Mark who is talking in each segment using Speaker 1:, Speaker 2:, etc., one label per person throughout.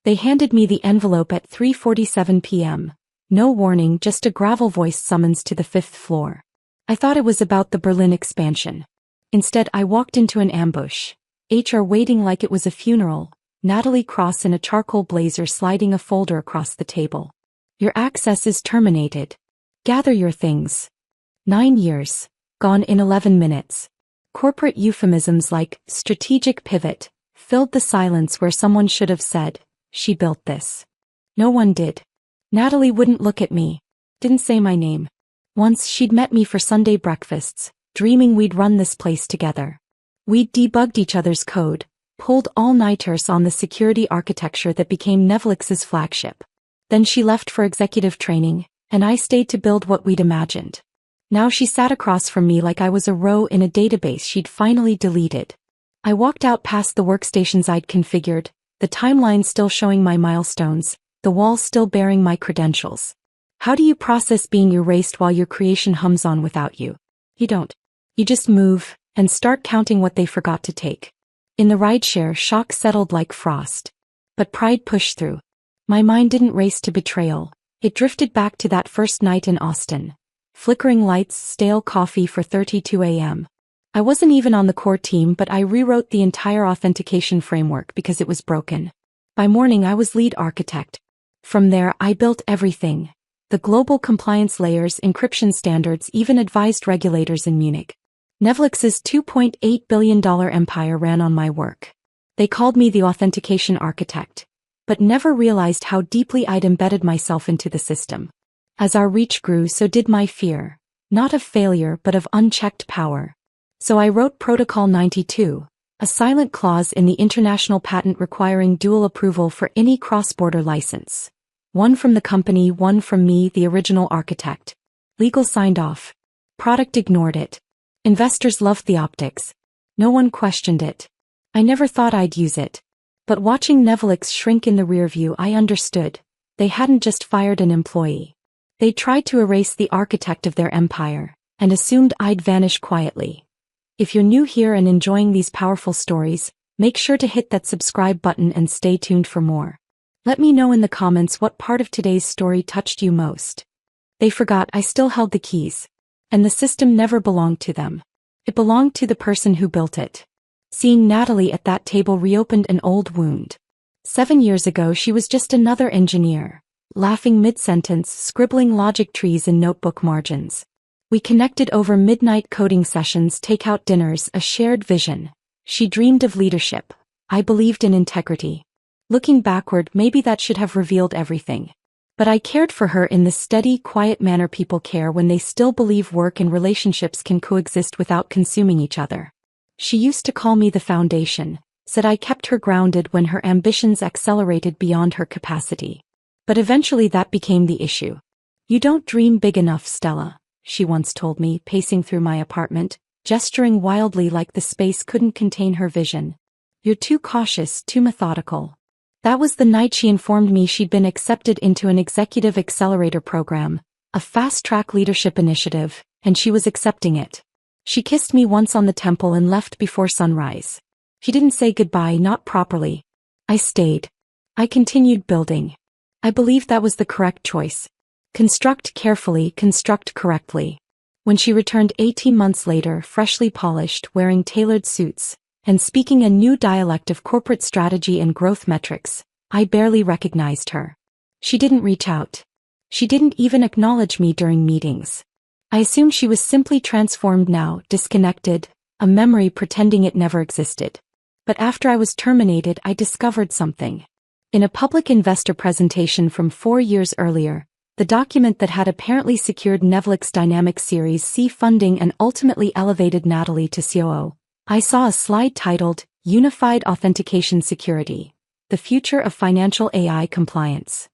Speaker 1: They handed me the envelope at 3:47 p.m. No warning, just a gravel-voiced summons to the 5th floor. I thought it was about the Berlin expansion. Instead, I walked into an ambush. HR waiting like it was a funeral, Natalie Cross in a charcoal blazer sliding a folder across the table. Your access is terminated. Gather your things. 9 years. Gone in 11 minutes. Corporate euphemisms like strategic pivot filled the silence where someone should have said, "She built this." No one did. Natalie wouldn't look at me. Didn't say my name. Once she'd met me for Sunday breakfasts, dreaming we'd run this place together. We'd debugged each other's code, pulled all-nighters on the security architecture that became Netflix's flagship. Then she left for executive training, and I stayed to build what we'd imagined. Now she sat across from me like I was a row in a database she'd finally deleted. I walked out past the workstations I'd configured, the timeline still showing my milestones, the wall still bearing my credentials. How do you process being erased while your creation hums on without you? You don't. You just move, and start counting what they forgot to take. In the rideshare, shock settled like frost. But pride pushed through. My mind didn't race to betrayal. It drifted back to that first night in Austin. Flickering lights, stale coffee for 32 a.m. I wasn't even on the core team, but I rewrote the entire authentication framework because it was broken. By morning I was lead architect. From there I built everything. The global compliance layers, encryption standards, even advised regulators in Munich. Netflix's $2.8 billion empire ran on my work. They called me the authentication architect, but never realized how deeply I'd embedded myself into the system. As our reach grew, so did my fear, not of failure but of unchecked power. So I wrote Protocol 92, a silent clause in the international patent requiring dual approval for any cross-border license. One from the company, one from me, the original architect. Legal signed off. Product ignored it. Investors loved the optics. No one questioned it. I never thought I'd use it. But watching Netflix shrink in the rearview, I understood. They hadn't just fired an employee. They tried to erase the architect of their empire, and assumed I'd vanish quietly. If you're new here and enjoying these powerful stories, make sure to hit that subscribe button and stay tuned for more. Let me know in the comments what part of today's story touched you most. They forgot I still held the keys. And the system never belonged to them. It belonged to the person who built it. Seeing Natalie at that table reopened an old wound. 7 years ago she was just another engineer, laughing mid-sentence, scribbling logic trees in notebook margins. We connected over midnight coding sessions, takeout dinners, a shared vision. She dreamed of leadership. I believed in integrity. Looking backward, maybe that should have revealed everything. But I cared for her in the steady, quiet manner people care when they still believe work and relationships can coexist without consuming each other. She used to call me the foundation, said I kept her grounded when her ambitions accelerated beyond her capacity. But eventually that became the issue. You don't dream big enough, Stella, she once told me, pacing through my apartment, gesturing wildly like the space couldn't contain her vision. You're too cautious, too methodical. That was the night she informed me she'd been accepted into an executive accelerator program, a fast-track leadership initiative, and she was accepting it. She kissed me once on the temple and left before sunrise. She didn't say goodbye, not properly. I stayed. I continued building. I believed that was the correct choice. Construct carefully, construct correctly. When she returned 18 months later, freshly polished, wearing tailored suits, and speaking a new dialect of corporate strategy and growth metrics, I barely recognized her. She didn't reach out. She didn't even acknowledge me during meetings. I assumed she was simply transformed now, disconnected, a memory pretending it never existed. But after I was terminated, I discovered something. In a public investor presentation from 4 years earlier, the document that had apparently secured Netflix Dynamic Series C funding and ultimately elevated Natalie to COO, I saw a slide titled, Unified Authentication Security, the Future of Financial AI Compliance.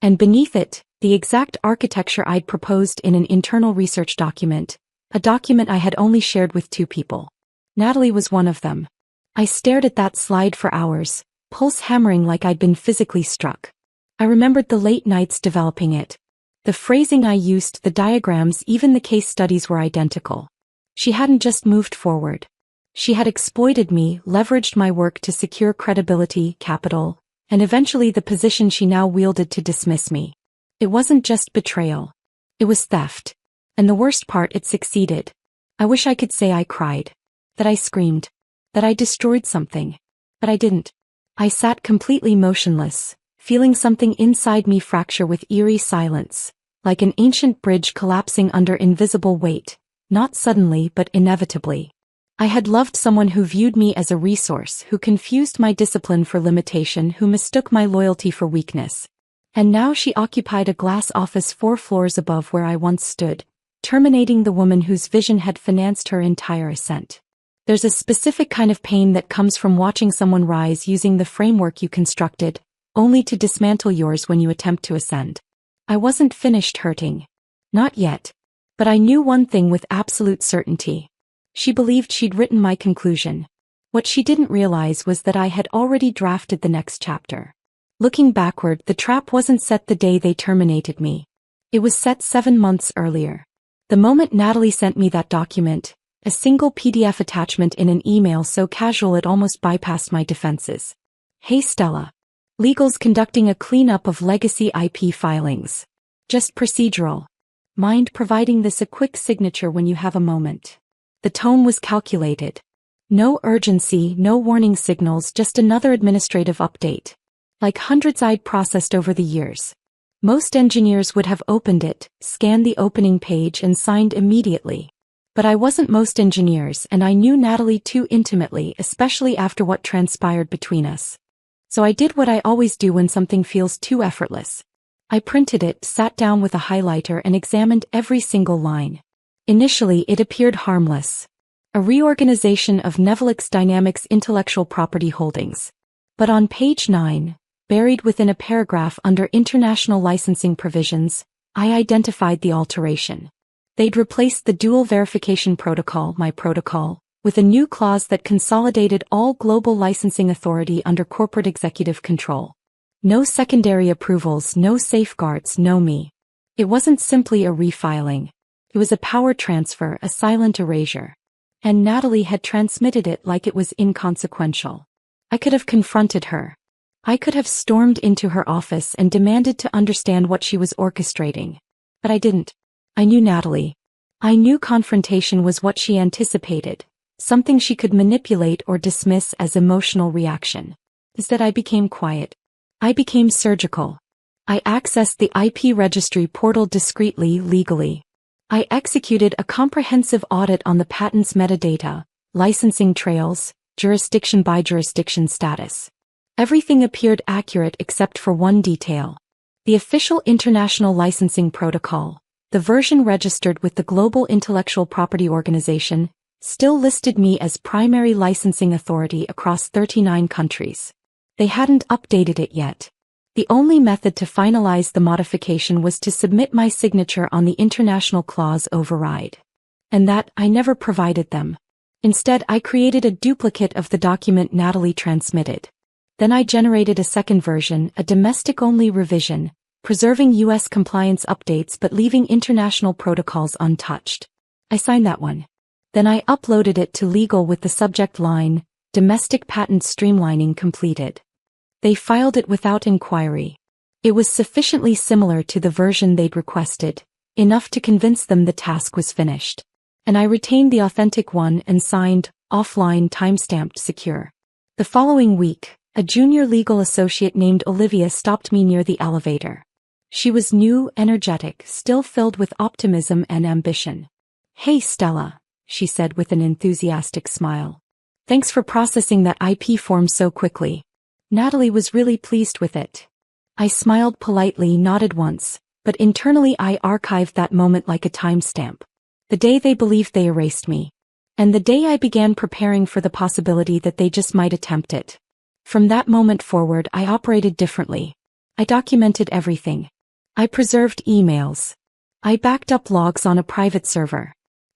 Speaker 1: And beneath it, the exact architecture I'd proposed in an internal research document, a document I had only shared with 2 people. Natalie was one of them. I stared at that slide for hours, pulse hammering like I'd been physically struck. I remembered the late nights developing it. The phrasing I used, the diagrams, even the case studies were identical. She hadn't just moved forward. She had exploited me, leveraged my work to secure credibility, capital, and eventually the position she now wielded to dismiss me. It wasn't just betrayal. It was theft. And the worst part, it succeeded. I wish I could say I cried. That I screamed. That I destroyed something. But I didn't. I sat completely motionless, feeling something inside me fracture with eerie silence, like an ancient bridge collapsing under invisible weight, not suddenly but inevitably. I had loved someone who viewed me as a resource, who confused my discipline for limitation, who mistook my loyalty for weakness. And now she occupied a glass office 4 floors above where I once stood, terminating the woman whose vision had financed her entire ascent. There's a specific kind of pain that comes from watching someone rise using the framework you constructed, only to dismantle yours when you attempt to ascend. I wasn't finished hurting. Not yet. But I knew one thing with absolute certainty. She believed she'd written my conclusion. What she didn't realize was that I had already drafted the next chapter. Looking backward, the trap wasn't set the day they terminated me. It was set 7 months earlier. The moment Natalie sent me that document, a single PDF attachment in an email so casual it almost bypassed my defenses. Hey Stella. Legal's conducting a cleanup of legacy IP filings. Just procedural. Mind providing this a quick signature when you have a moment? The tone was calculated. No urgency, no warning signals, just another administrative update. Like hundreds I'd processed over the years. Most engineers would have opened it, scanned the opening page and signed immediately. But I wasn't most engineers, and I knew Natalie too intimately, especially after what transpired between us. So I did what I always do when something feels too effortless. I printed it, sat down with a highlighter and examined every single line. Initially it appeared harmless. A reorganization of Nevelix Dynamics intellectual property holdings. But on page 9, buried within a paragraph under international licensing provisions, I identified the alteration. They'd replaced the dual verification protocol, my protocol, with a new clause that consolidated all global licensing authority under corporate executive control. No secondary approvals, no safeguards, no me. It wasn't simply a refiling. It was a power transfer, a silent erasure. And Natalie had transmitted it like it was inconsequential. I could have confronted her. I could have stormed into her office and demanded to understand what she was orchestrating. But I didn't. I knew Natalie. I knew confrontation was what she anticipated, something she could manipulate or dismiss as emotional reaction. Instead I became quiet. I became surgical. I accessed the IP registry portal discreetly, legally. I executed a comprehensive audit on the patent's metadata, licensing trails, jurisdiction by jurisdiction status. Everything appeared accurate except for one detail. The official international licensing protocol, the version registered with the Global Intellectual Property Organization, still listed me as primary licensing authority across 39 countries. They hadn't updated it yet. The only method to finalize the modification was to submit my signature on the international clause override. And that, I never provided them. Instead, I created a duplicate of the document Natalie transmitted. Then I generated a second version, a domestic-only revision, preserving U.S. compliance updates but leaving international protocols untouched. I signed that one. Then I uploaded it to legal with the subject line, Domestic Patent Streamlining Completed. They filed it without inquiry. It was sufficiently similar to the version they'd requested, enough to convince them the task was finished. And I retained the authentic one and signed, offline, timestamped, secure. The following week, a junior legal associate named Olivia stopped me near the elevator. She was new, energetic, still filled with optimism and ambition. "Hey Stella," she said with an enthusiastic smile. "Thanks for processing that IP form so quickly." Natalie was really pleased with it. I smiled politely, nodded once, but internally I archived that moment like a timestamp. The day they believed they erased me. And the day I began preparing for the possibility that they just might attempt it. From that moment forward, I operated differently. I documented everything. I preserved emails. I backed up logs on a private server.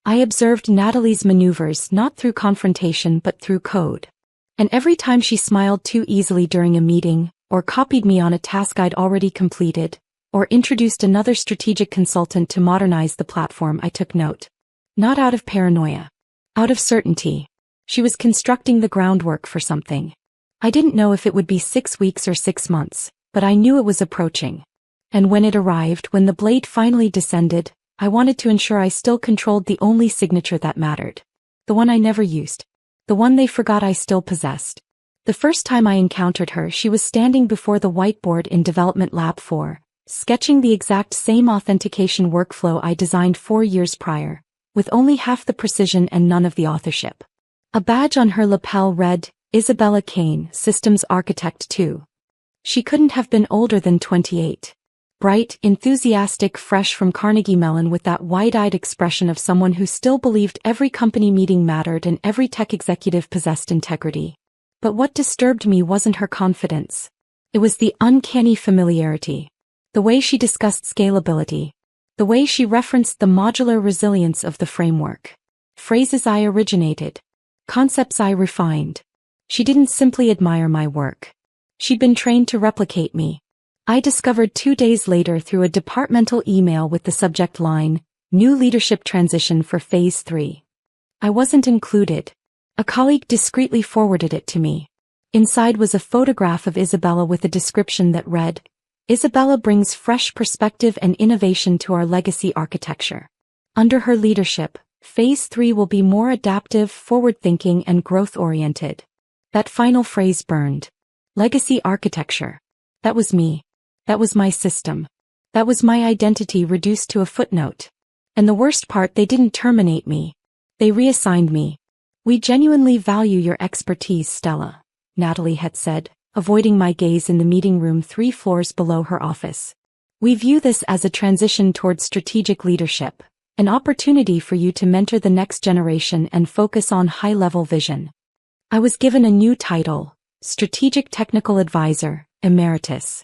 Speaker 1: I observed Natalie's maneuvers not through confrontation but through code. And every time she smiled too easily during a meeting, or copied me on a task I'd already completed, or introduced another strategic consultant to modernize the platform, I took note. Not out of paranoia. Out of certainty. She was constructing the groundwork for something. I didn't know if it would be 6 weeks or 6 months, but I knew it was approaching. And when it arrived, when the blade finally descended, I wanted to ensure I still controlled the only signature that mattered. The one I never used. The one they forgot I still possessed. The first time I encountered her, she was standing before the whiteboard in Development Lab 4, sketching the exact same authentication workflow I designed 4 years prior, with only half the precision and none of the authorship. A badge on her lapel read, Isabella Kane, Systems Architect 2. She couldn't have been older than 28. Bright, enthusiastic, fresh from Carnegie Mellon, with that wide-eyed expression of someone who still believed every company meeting mattered and every tech executive possessed integrity. But what disturbed me wasn't her confidence. It was the uncanny familiarity. The way she discussed scalability. The way she referenced the modular resilience of the framework. Phrases I originated. Concepts I refined. She didn't simply admire my work. She'd been trained to replicate me. I discovered 2 days later through a departmental email with the subject line, New Leadership Transition for Phase 3. I wasn't included. A colleague discreetly forwarded it to me. Inside was a photograph of Isabella with a description that read, Isabella brings fresh perspective and innovation to our legacy architecture. Under her leadership, Phase 3 will be more adaptive, forward-thinking, and growth-oriented. That final phrase burned. Legacy architecture. That was me. That was my system. That was my identity reduced to a footnote. And the worst part, they didn't terminate me. They reassigned me. We genuinely value your expertise, Stella, Natalie had said, avoiding my gaze in the meeting room 3 floors below her office. We view this as a transition towards strategic leadership, an opportunity for you to mentor the next generation and focus on high-level vision. I was given a new title, Strategic Technical Advisor, Emeritus.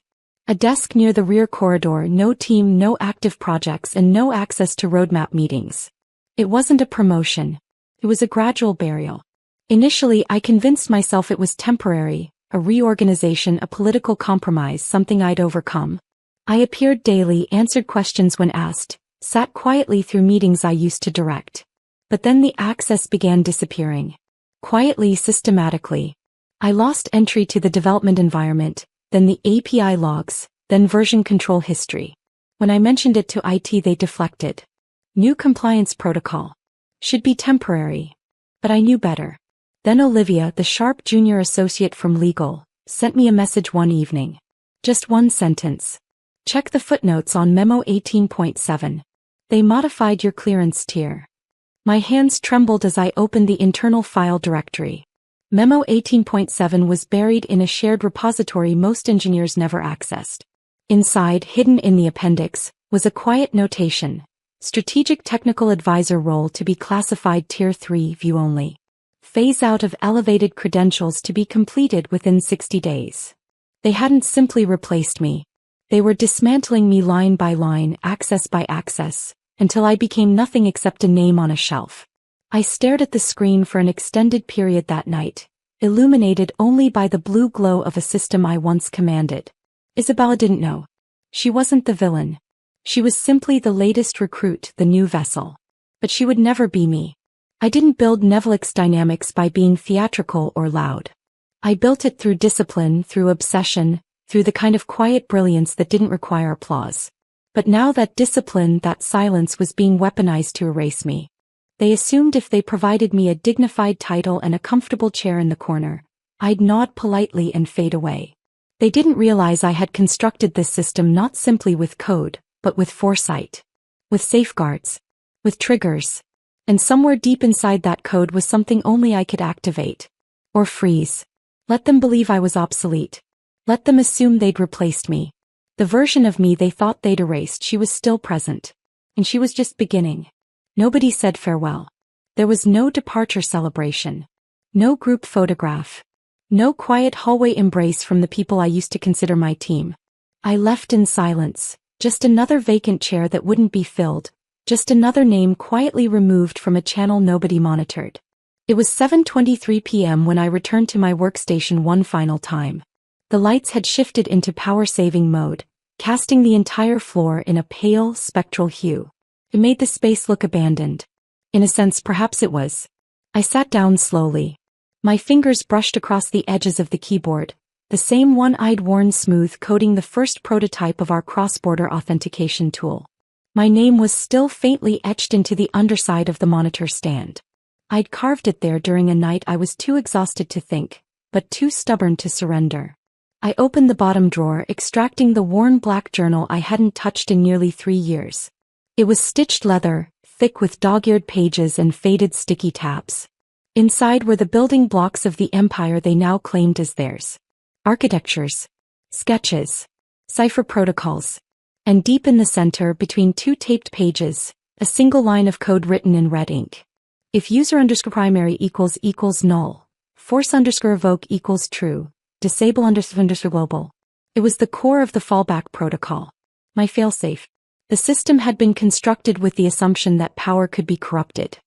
Speaker 1: A desk near the rear corridor, no team, no active projects, and no access to roadmap meetings. It wasn't a promotion. It was a gradual burial. Initially, I convinced myself it was temporary, a reorganization, a political compromise, something I'd overcome. I appeared daily, answered questions when asked, sat quietly through meetings I used to direct. But then the access began disappearing. Quietly, systematically. I lost entry to the development environment, then the API logs, then version control history. When I mentioned it to IT, they deflected. New compliance protocol. Should be temporary. But I knew better. Then Olivia, the sharp junior associate from legal, sent me a message one evening. Just one sentence. Check the footnotes on Memo 18.7. They modified your clearance tier. My hands trembled as I opened the internal file directory. Memo 18.7 was buried in a shared repository most engineers never accessed. Inside, hidden in the appendix, was a quiet notation. Strategic Technical Advisor role to be classified Tier 3 view only. Phase out of elevated credentials to be completed within 60 days. They hadn't simply replaced me. They were dismantling me line by line, access by access, until I became nothing except a name on a shelf. I stared at the screen for an extended period that night, illuminated only by the blue glow of a system I once commanded. Isabella didn't know. She wasn't the villain. She was simply the latest recruit, the new vessel. But she would never be me. I didn't build Nevillex Dynamics by being theatrical or loud. I built it through discipline, through obsession, through the kind of quiet brilliance that didn't require applause. But now that discipline, that silence was being weaponized to erase me. They assumed if they provided me a dignified title and a comfortable chair in the corner, I'd nod politely and fade away. They didn't realize I had constructed this system not simply with code, but with foresight. With safeguards. With triggers. And somewhere deep inside that code was something only I could activate. Or freeze. Let them believe I was obsolete. Let them assume they'd replaced me. The version of me they thought they'd erased, she was still present. And she was just beginning. Nobody said farewell. There was no departure celebration. No group photograph. No quiet hallway embrace from the people I used to consider my team. I left in silence, just another vacant chair that wouldn't be filled, just another name quietly removed from a channel nobody monitored. It was 7:23 p.m. when I returned to my workstation one final time. The lights had shifted into power-saving mode, casting the entire floor in a pale, spectral hue. It made the space look abandoned. In a sense, perhaps it was. I sat down slowly. My fingers brushed across the edges of the keyboard, the same one I'd worn smooth coding the first prototype of our cross-border authentication tool. My name was still faintly etched into the underside of the monitor stand. I'd carved it there during a night I was too exhausted to think, but too stubborn to surrender. I opened the bottom drawer, extracting the worn black journal I hadn't touched in nearly 3 years. It was stitched leather, thick with dog-eared pages and faded sticky tabs. Inside were the building blocks of the empire they now claimed as theirs. Architectures, sketches, cipher protocols, and deep in the center, between 2 taped pages, a single line of code written in red ink. If user_primary equals null, force_evoke equals true, disable_underscore global. It was the core of the fallback protocol. My failsafe. The system had been constructed with the assumption that power could be corrupted,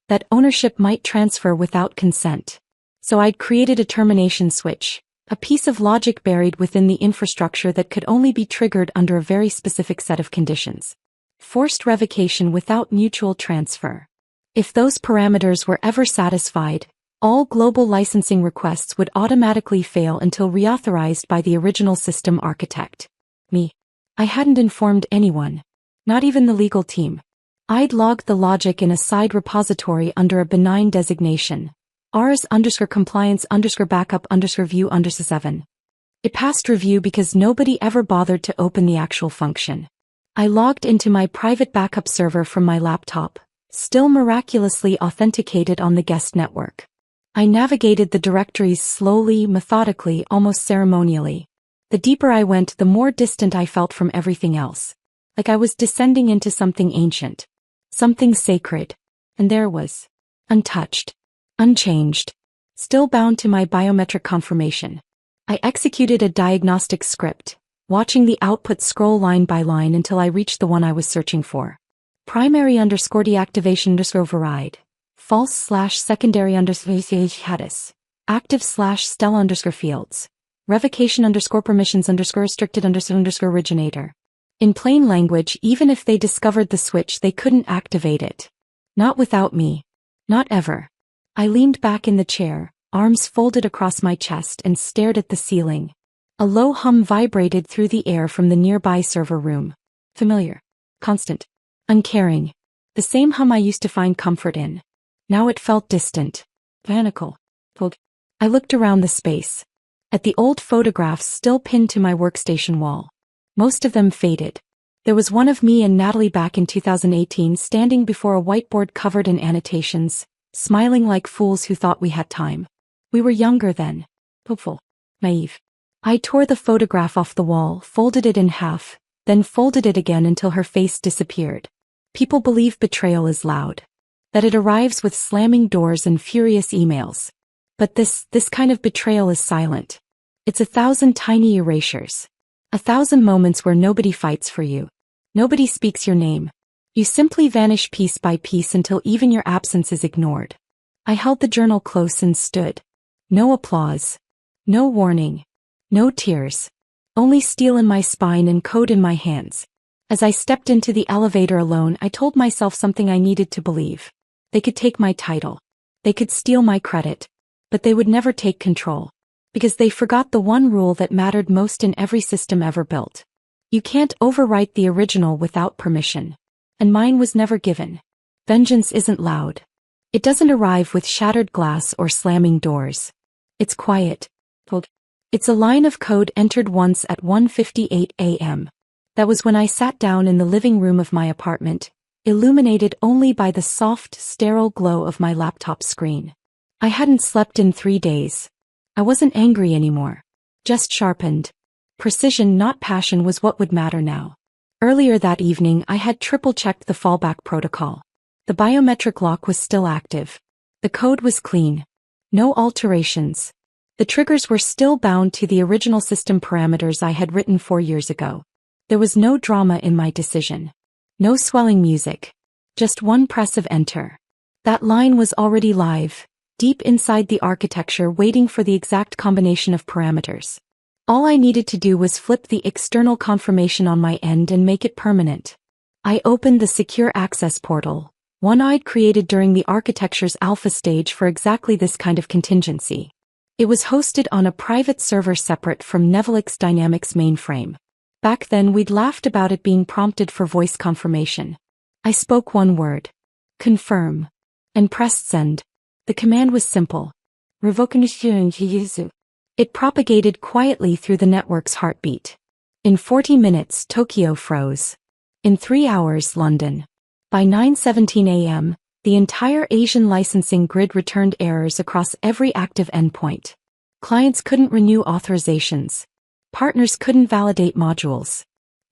Speaker 1: that ownership might transfer without consent. So I'd created a termination switch, a piece of logic buried within the infrastructure that could only be triggered under a very specific set of conditions. Forced revocation without mutual transfer. If those parameters were ever satisfied, all global licensing requests would automatically fail until reauthorized by the original system architect. Me. I hadn't informed anyone. Not even the legal team. I'd logged the logic in a side repository under a benign designation. rs_compliance_backup_view_7. It passed review because nobody ever bothered to open the actual function. I logged into my private backup server from my laptop, still miraculously authenticated on the guest network. I navigated the directories slowly, methodically, almost ceremonially. The deeper I went, the more distant I felt from everything else. Like I was descending into something ancient. Something sacred. And there was. Untouched. Unchanged. Still bound to my biometric confirmation. I executed a diagnostic script, watching the output scroll line by line until I reached the one I was searching for. Primary_deactivation_override. False/secondary_hadis. Active/stella_fields. Revocation_permissions_restricted_originator. In plain language, even if they discovered the switch, they couldn't activate it. Not without me. Not ever. I leaned back in the chair, arms folded across my chest, and stared at the ceiling. A low hum vibrated through the air from the nearby server room. Familiar. Constant. Uncaring. The same hum I used to find comfort in. Now it felt distant. Vanical. I looked around the space. At the old photographs still pinned to my workstation wall. Most of them faded. There was one of me and Natalie back in 2018 standing before a whiteboard covered in annotations, smiling like fools who thought we had time. We were younger then. Hopeful. Naive. I tore the photograph off the wall, folded it in half, then folded it again until her face disappeared. People believe betrayal is loud. That it arrives with slamming doors and furious emails. But this kind of betrayal is silent. It's 1,000 tiny erasures. 1,000 moments where nobody fights for you. Nobody speaks your name. You simply vanish piece by piece until even your absence is ignored. I held the journal close and stood. No applause. No warning. No tears. Only steel in my spine and code in my hands. As I stepped into the elevator alone, I told myself something I needed to believe. They could take my title. They could steal my credit. But they would never take control. Because they forgot the one rule that mattered most in every system ever built. You can't overwrite the original without permission. And mine was never given. Vengeance isn't loud. It doesn't arrive with shattered glass or slamming doors. It's quiet. It's a line of code entered once at 1:58 a.m. That was when I sat down in the living room of my apartment, illuminated only by the soft, sterile glow of my laptop screen. I hadn't slept in 3 days. I wasn't angry anymore. Just sharpened. Precision, not passion, was what would matter now. Earlier that evening, I had triple-checked the fallback protocol. The biometric lock was still active. The code was clean. No alterations. The triggers were still bound to the original system parameters I had written 4 years ago. There was no drama in my decision. No swelling music. Just one press of enter. That line was already live, deep inside the architecture, waiting for the exact combination of parameters. All I needed to do was flip the external confirmation on my end and make it permanent. I opened the secure access portal, one I'd created during the architecture's alpha stage for exactly this kind of contingency. It was hosted on a private server separate from Nevelix Dynamics mainframe. Back then we'd laughed about it being prompted for voice confirmation. I spoke one word. Confirm. And pressed send. The command was simple. It propagated quietly through the network's heartbeat. In 40 minutes, Tokyo froze. In 3 hours, London. By 9:17 a.m., the entire Asian licensing grid returned errors across every active endpoint. Clients couldn't renew authorizations. Partners couldn't validate modules.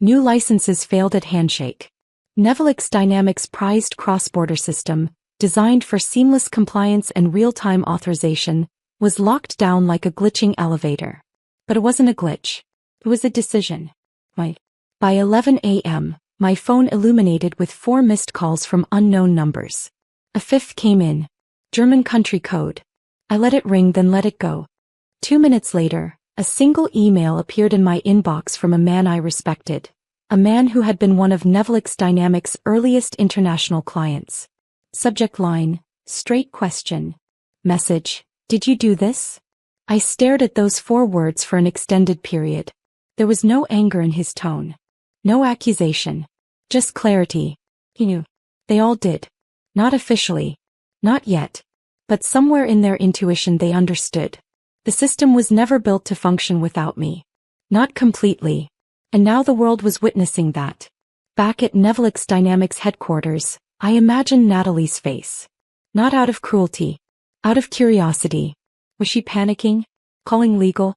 Speaker 1: New licenses failed at handshake. Nevelix Dynamics' prized cross-border system, designed for seamless compliance and real-time authorization, was locked down like a glitching elevator. But it wasn't a glitch. It was a decision. By 11 a.m., my phone illuminated with 4 missed calls from unknown numbers. A fifth came in. German country code. I let it ring, then let it go. 2 minutes later, a single email appeared in my inbox from a man I respected. A man who had been one of Nevelix Dynamics' earliest international clients. Subject line, straight question. Message, did you do this? I stared at those 4 words for an extended period. There was no anger in his tone. No accusation. Just clarity. He knew. They all did. Not officially. Not yet. But somewhere in their intuition they understood. The system was never built to function without me. Not completely. And now the world was witnessing that. Back at Nevelix Dynamics headquarters, I imagined Natalie's face. Not out of cruelty. Out of curiosity. Was she panicking? Calling legal?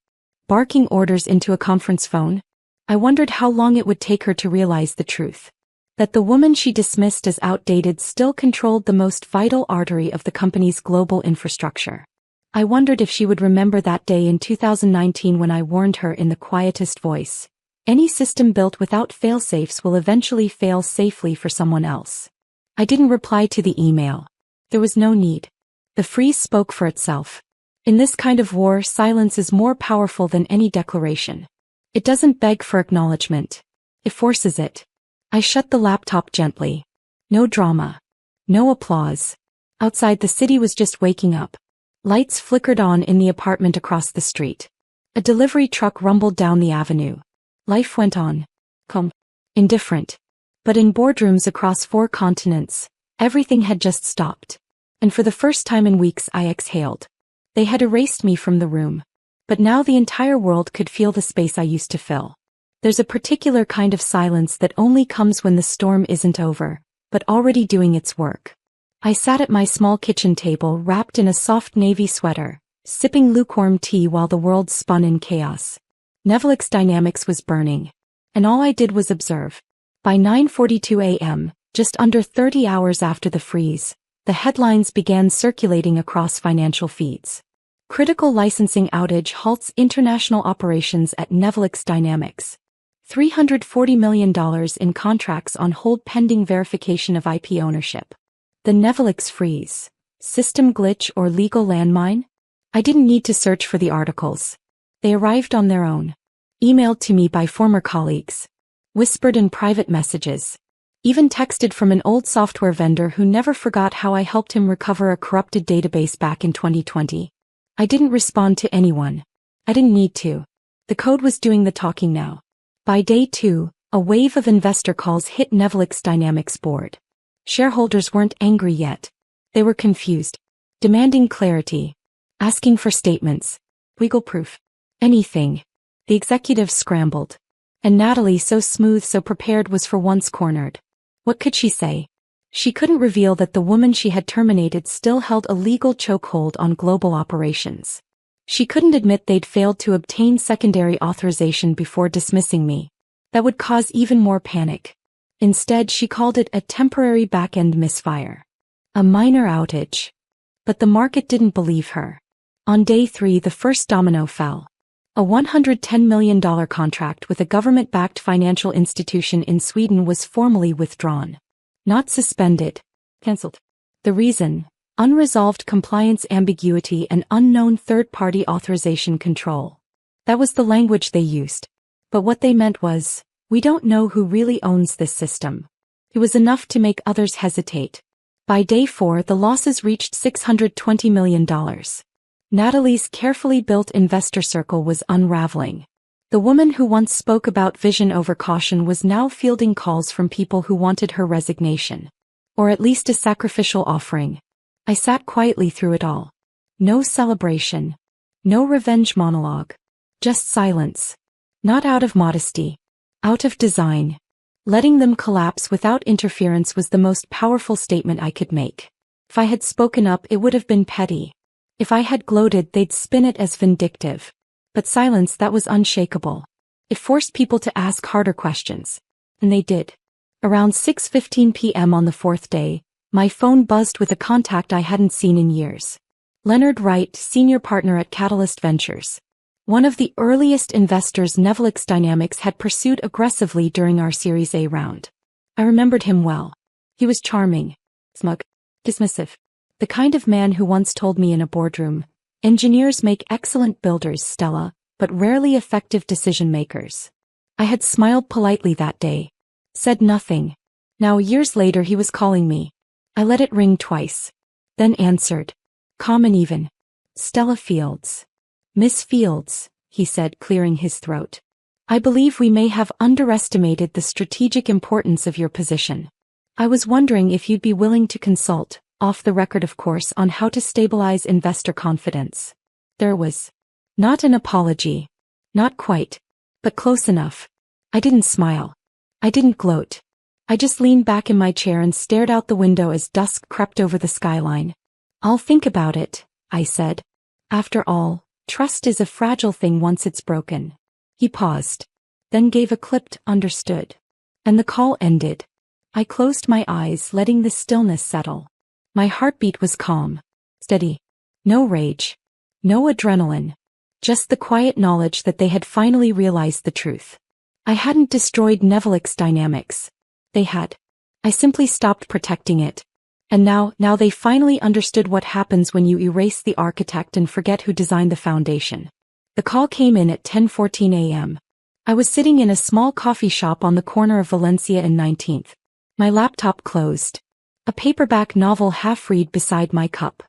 Speaker 1: Barking orders into a conference phone? I wondered how long it would take her to realize the truth. That the woman she dismissed as outdated still controlled the most vital artery of the company's global infrastructure. I wondered if she would remember that day in 2019 when I warned her in the quietest voice. Any system built without failsafes will eventually fail safely for someone else. I didn't reply to the email. There was no need. The freeze spoke for itself. In this kind of war, silence is more powerful than any declaration. It doesn't beg for acknowledgement. It forces it. I shut the laptop gently. No drama. No applause. Outside, the city was just waking up. Lights flickered on in the apartment across the street. A delivery truck rumbled down the avenue. Life went on. Calm. Indifferent. But in boardrooms across 4 continents, everything had just stopped. And for the first time in weeks I exhaled. They had erased me from the room. But now the entire world could feel the space I used to fill. There's a particular kind of silence that only comes when the storm isn't over, but already doing its work. I sat at my small kitchen table wrapped in a soft navy sweater, sipping lukewarm tea while the world spun in chaos. Nevelix Dynamics was burning. And all I did was observe. By 9:42 a.m., just under 30 hours after the freeze, the headlines began circulating across financial feeds. Critical licensing outage halts international operations at Nevelix Dynamics. $340 million in contracts on hold pending verification of IP ownership. The Nevelix freeze. System glitch or legal landmine? I didn't need to search for the articles. They arrived on their own. Emailed to me by former colleagues. Whispered in private messages. Even texted from an old software vendor who never forgot how I helped him recover a corrupted database back in 2020. I didn't respond to anyone. I didn't need to. The code was doing the talking now. By day 2, a wave of investor calls hit Nevelix Dynamics board. Shareholders weren't angry yet. They were confused. Demanding clarity. Asking for statements. Legal proof. Anything. The executives scrambled. And Natalie, so smooth, so prepared, was for once cornered. What could she say? She couldn't reveal that the woman she had terminated still held a legal chokehold on global operations. She couldn't admit they'd failed to obtain secondary authorization before dismissing me. That would cause even more panic. Instead, she called it a temporary back-end misfire. A minor outage. But the market didn't believe her. On day 3, the first domino fell. A $110 million contract with a government-backed financial institution in Sweden was formally withdrawn. Not suspended. Cancelled. The reason? Unresolved compliance ambiguity and unknown third-party authorization control. That was the language they used. But what they meant was, we don't know who really owns this system. It was enough to make others hesitate. By day 4, the losses reached $620 million. Natalie's carefully built investor circle was unraveling. The woman who once spoke about vision over caution was now fielding calls from people who wanted her resignation. Or at least a sacrificial offering. I sat quietly through it all. No celebration. No revenge monologue. Just silence. Not out of modesty. Out of design. Letting them collapse without interference was the most powerful statement I could make. If I had spoken up, it would have been petty. If I had gloated, they'd spin it as vindictive. But silence, that was unshakable. It forced people to ask harder questions. And they did. Around 6:15 p.m. on the fourth day, my phone buzzed with a contact I hadn't seen in years. Leonard Wright, senior partner at Catalyst Ventures. One of the earliest investors Nevelix Dynamics had pursued aggressively during our Series A round. I remembered him well. He was charming, smug, dismissive. The kind of man who once told me in a boardroom, "Engineers make excellent builders, Stella, but rarely effective decision makers." I had smiled politely that day. Said nothing. Now years later he was calling me. I let it ring twice. Then answered. Calm and even. "Stella Fields." "Miss Fields," he said, clearing his throat. "I believe we may have underestimated the strategic importance of your position. I was wondering if you'd be willing to consult, off the record of course, on how to stabilize investor confidence." There was not an apology. Not quite. But close enough. I didn't smile. I didn't gloat. I just leaned back in my chair and stared out the window as dusk crept over the skyline. "I'll think about it," I said. "After all, trust is a fragile thing once it's broken." He paused. Then gave a clipped "understood." And the call ended. I closed my eyes, letting the stillness settle. My heartbeat was calm. Steady. No rage. No adrenaline. Just the quiet knowledge that they had finally realized the truth. I hadn't destroyed Nevelix Dynamics. They had. I simply stopped protecting it. And now they finally understood what happens when you erase the architect and forget who designed the foundation. The call came in at 10:14 a.m. I was sitting in a small coffee shop on the corner of Valencia and 19th. My laptop closed. A paperback novel half-read beside my cup.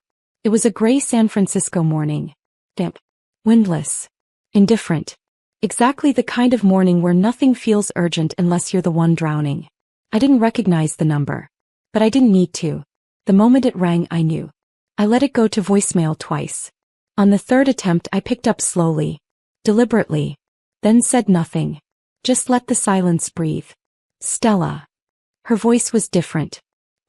Speaker 1: It was a gray San Francisco morning. Damp. Windless. Indifferent. Exactly the kind of morning where nothing feels urgent unless you're the one drowning. I didn't recognize the number. But I didn't need to. The moment it rang, I knew. I let it go to voicemail twice. On the third attempt, I picked up slowly. Deliberately. Then said nothing. Just let the silence breathe. "Stella." Her voice was different.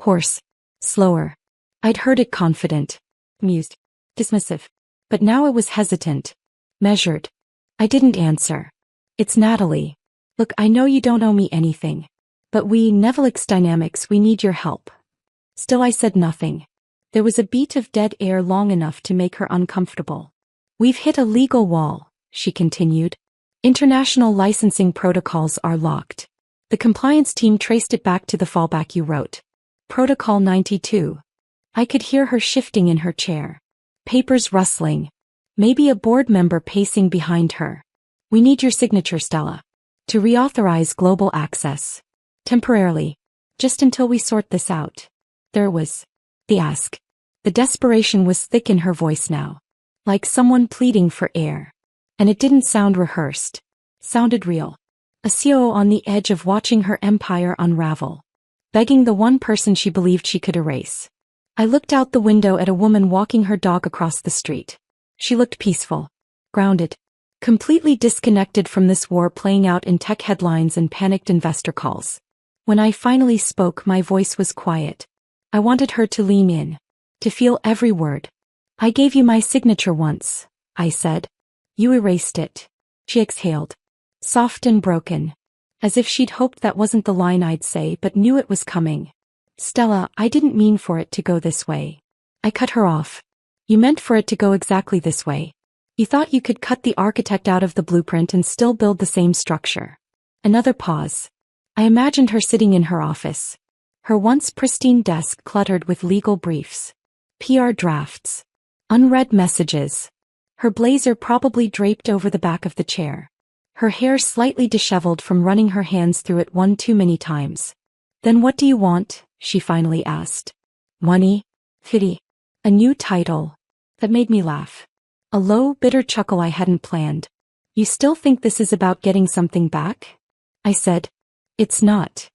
Speaker 1: Hoarse. Slower. I'd heard it confident. Amused. Dismissive. But now it was hesitant. Measured. I didn't answer. "It's Natalie. Look, I know you don't owe me anything. But we, Nevelix Dynamics, we need your help." Still I said nothing. There was a beat of dead air long enough to make her uncomfortable. "We've hit a legal wall," she continued. "International licensing protocols are locked. The compliance team traced it back to the fallback you wrote. Protocol 92. I could hear her shifting in her chair. Papers rustling. Maybe a board member pacing behind her. "We need your signature, Stella. To reauthorize global access. Temporarily. Just until we sort this out." There was the ask. The desperation was thick in her voice now. Like someone pleading for air. And it didn't sound rehearsed. Sounded real. A CEO on the edge of watching her empire unravel. Begging the one person she believed she could erase. I looked out the window at a woman walking her dog across the street. She looked peaceful. Grounded. Completely disconnected from this war playing out in tech headlines and panicked investor calls. When I finally spoke, my voice was quiet. I wanted her to lean in. To feel every word. "I gave you my signature once," I said. "You erased it." She exhaled. Soft and broken. As if she'd hoped that wasn't the line I'd say, but knew it was coming. "Stella, I didn't mean for it to go this way." I cut her off. "You meant for it to go exactly this way. You thought you could cut the architect out of the blueprint and still build the same structure." Another pause. I imagined her sitting in her office. Her once pristine desk cluttered with legal briefs. PR drafts. Unread messages. Her blazer probably draped over the back of the chair. Her hair slightly disheveled from running her hands through it one too many times. "Then what do you want?" she finally asked. Money? Fitty. A new title. That made me laugh. A low, bitter chuckle I hadn't planned. You still think this is about getting something back? I said. It's not.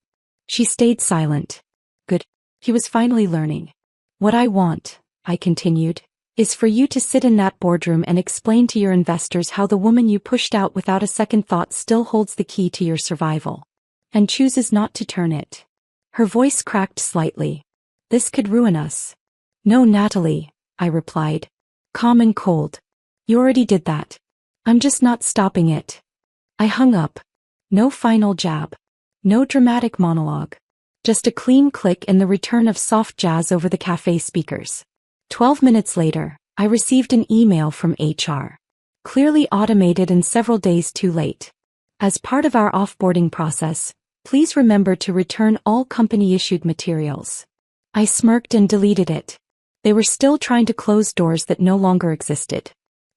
Speaker 1: She stayed silent. Good. He was finally learning. What I want, I continued, is for you to sit in that boardroom and explain to your investors how the woman you pushed out without a second thought still holds the key to your survival. And chooses not to turn it. Her voice cracked slightly. This could ruin us. No, Natalie, I replied. Calm and cold. You already did that. I'm just not stopping it. I hung up. No final jab. No dramatic monologue. Just a clean click and the return of soft jazz over the cafe speakers. 12 minutes later, I received an email from HR. Clearly automated and several days too late. As part of our offboarding process, please remember to return all company-issued materials. I smirked and deleted it. They were still trying to close doors that no longer existed.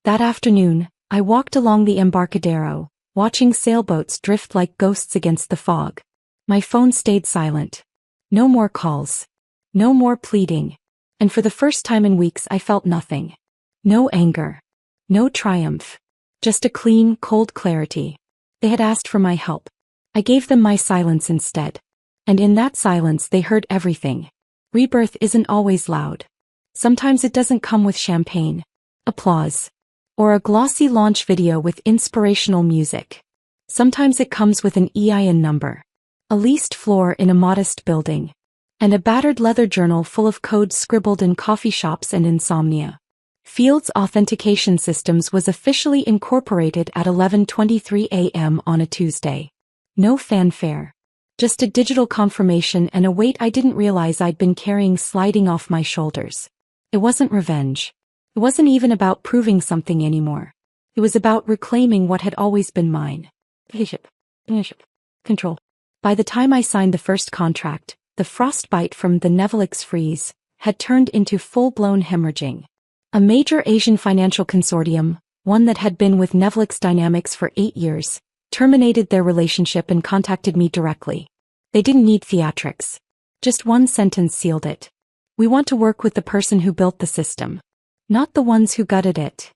Speaker 1: That afternoon, I walked along the Embarcadero, watching sailboats drift like ghosts against the fog. My phone stayed silent. No more calls. No more pleading. And for the first time in weeks I felt nothing. No anger. No triumph. Just a clean, cold clarity. They had asked for my help. I gave them my silence instead. And in that silence they heard everything. Rebirth isn't always loud. Sometimes it doesn't come with champagne, applause, or a glossy launch video with inspirational music. Sometimes it comes with an EIN number, a leased floor in a modest building, and a battered leather journal full of code scribbled in coffee shops and insomnia. Field's authentication systems was officially incorporated at 11:23 a.m. on a Tuesday. No fanfare. Just a digital confirmation and a weight I didn't realize I'd been carrying sliding off my shoulders. It wasn't revenge. It wasn't even about proving something anymore. It was about reclaiming what had always been mine. Ownership. Control. By the time I signed the first contract, the frostbite from the Netflix freeze had turned into full-blown hemorrhaging. A major Asian financial consortium, one that had been with Netflix Dynamics for 8 years, terminated their relationship and contacted me directly. They didn't need theatrics. Just one sentence sealed it. We want to work with the person who built the system, not the ones who gutted it.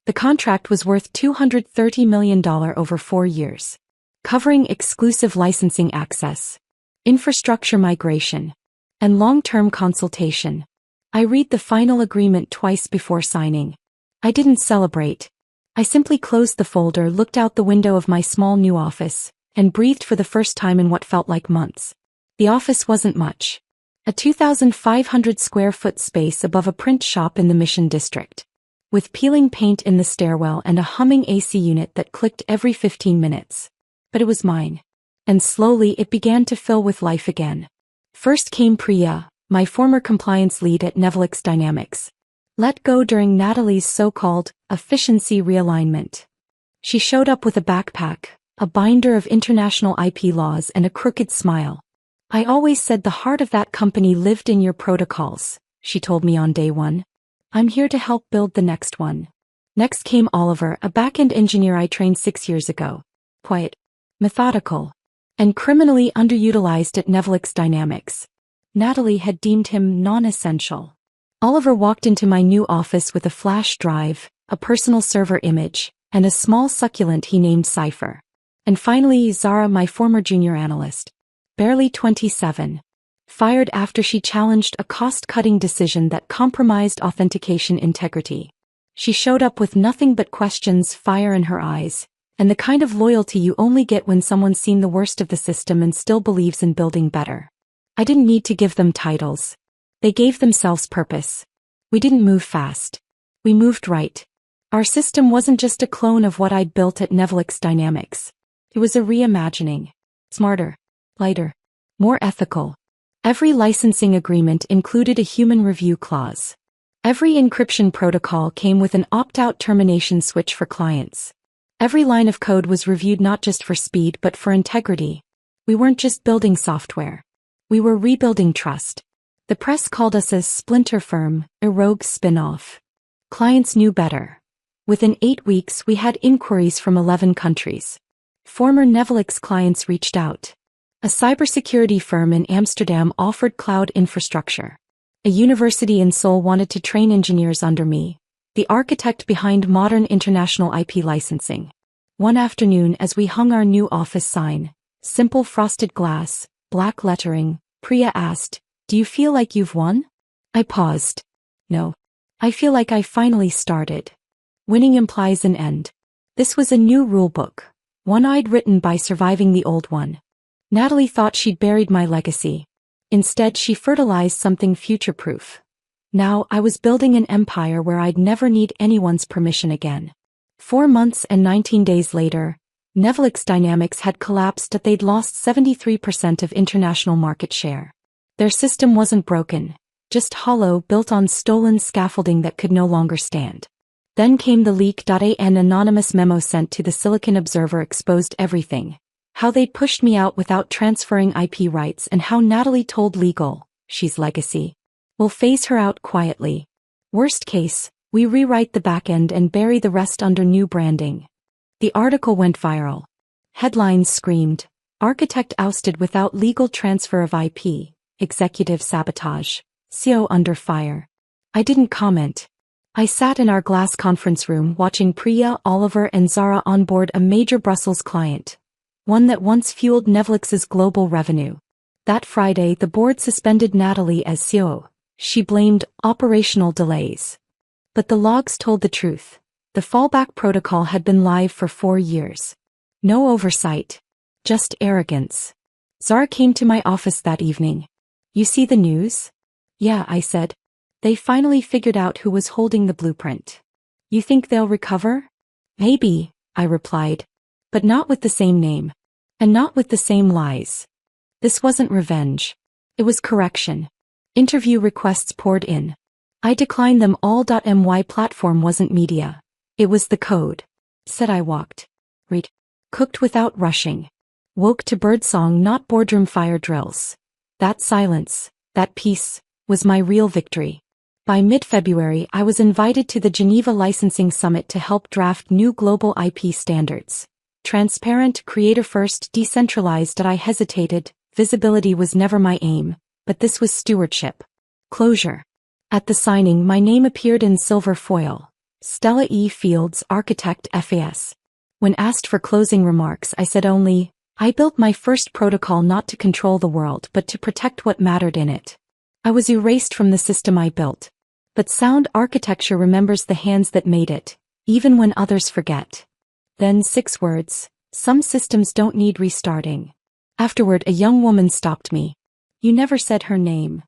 Speaker 1: The contract was worth $230 million over 4 years, covering exclusive licensing access, infrastructure migration, and long-term consultation. I read the final agreement twice before signing. I didn't celebrate. I simply closed the folder, looked out the window of my small new office, and breathed for the first time in what felt like months. The office wasn't much. A 2,500 square foot space above a print shop in the Mission District, with peeling paint in the stairwell and a humming AC unit that clicked every 15 minutes. But it was mine. And slowly it began to fill with life again. First came Priya, my former compliance lead at Netflix Dynamics. Let go during Natalie's so-called efficiency realignment. She showed up with a backpack, a binder of international IP laws and a crooked smile. I always said the heart of that company lived in your protocols, she told me on day one. I'm here to help build the next one. Next came Oliver, a back-end engineer I trained 6 years ago. Quiet, methodical, and criminally underutilized at Netflix Dynamics. Natalie had deemed him non-essential. Oliver walked into my new office with a flash drive, a personal server image, and a small succulent he named Cypher. And finally Zara, my former junior analyst. Barely 27. Fired after she challenged a cost-cutting decision that compromised authentication integrity. She showed up with nothing but questions, fire in her eyes, and the kind of loyalty you only get when someone's seen the worst of the system and still believes in building better. I didn't need to give them titles. They gave themselves purpose. We didn't move fast. We moved right. Our system wasn't just a clone of what I'd built at Netflix Dynamics. It was a reimagining. Smarter. Lighter. More ethical. Every licensing agreement included a human review clause. Every encryption protocol came with an opt-out termination switch for clients. Every line of code was reviewed not just for speed but for integrity. We weren't just building software. We were rebuilding trust. The press called us a splinter firm, a rogue spin-off. Clients knew better. Within 8 weeks we had inquiries from 11 countries. Former Netflix clients reached out. A cybersecurity firm in Amsterdam offered cloud infrastructure. A university in Seoul wanted to train engineers under me, the architect behind modern international IP licensing. One afternoon as we hung our new office sign, simple frosted glass, black lettering, Priya asked, "Do you feel like you've won?" I paused. No. I feel like I finally started. Winning implies an end. This was a new rule book, one I'd written by surviving the old one. Natalie thought she'd buried my legacy. Instead, she fertilized something future-proof. Now, I was building an empire where I'd never need anyone's permission again. 4 months and 19 days later, Netflix Dynamics had collapsed that they'd lost 73% of international market share. Their system wasn't broken, just hollow, built on stolen scaffolding that could no longer stand. Then came the leak. An anonymous memo sent to the Silicon Observer exposed everything. How they'd pushed me out without transferring IP rights, and how Natalie told legal, she's legacy. We'll phase her out quietly. Worst case, we rewrite the backend and bury the rest under new branding. The article went viral. Headlines screamed, "Architect ousted without legal transfer of IP, executive sabotage, CEO under fire." I didn't comment. I sat in our glass conference room watching Priya, Oliver and Zara onboard a major Brussels client, one that once fueled Netflix's global revenue. That Friday, the board suspended Natalie as CEO. She blamed operational delays. But the logs told the truth. The fallback protocol had been live for 4 years. No oversight. Just arrogance. Zara came to my office that evening. "You see the news?" "Yeah," I said. "They finally figured out who was holding the blueprint." "You think they'll recover?" "Maybe," I replied. But not with the same name. And not with the same lies. This wasn't revenge. It was correction. Interview requests poured in. I declined them all. My platform wasn't media. It was the code. Said I walked. Read. Cooked without rushing. Woke to birdsong, not boardroom fire drills. That silence, that peace, was my real victory. By mid-February, I was invited to the Geneva Licensing Summit to help draft new global IP standards. Transparent, creator-first, decentralized. I hesitated. Visibility was never my aim, but this was stewardship. Closure. At the signing, my name appeared in silver foil. Stella E. Fields, Architect, FAS. When asked for closing remarks, I said only, "I built my first protocol not to control the world but to protect what mattered in it." I was erased from the system I built. But sound architecture remembers the hands that made it, even when others forget. Then 6 words, "Some systems don't need restarting." Afterward, a young woman stopped me. "You never said her name."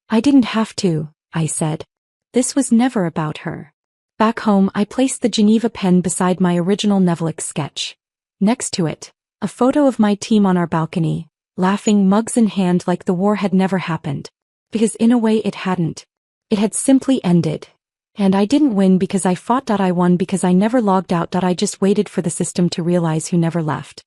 Speaker 1: "I didn't have to," I said. "This was never about her." Back home, I placed the Geneva pen beside my original Netflix sketch. Next to it, a photo of my team on our balcony, laughing, mugs in hand, like the war had never happened. Because in a way it hadn't. It had simply ended. And I didn't win because I fought. I won because I never logged out. I just waited for the system to realize who never left.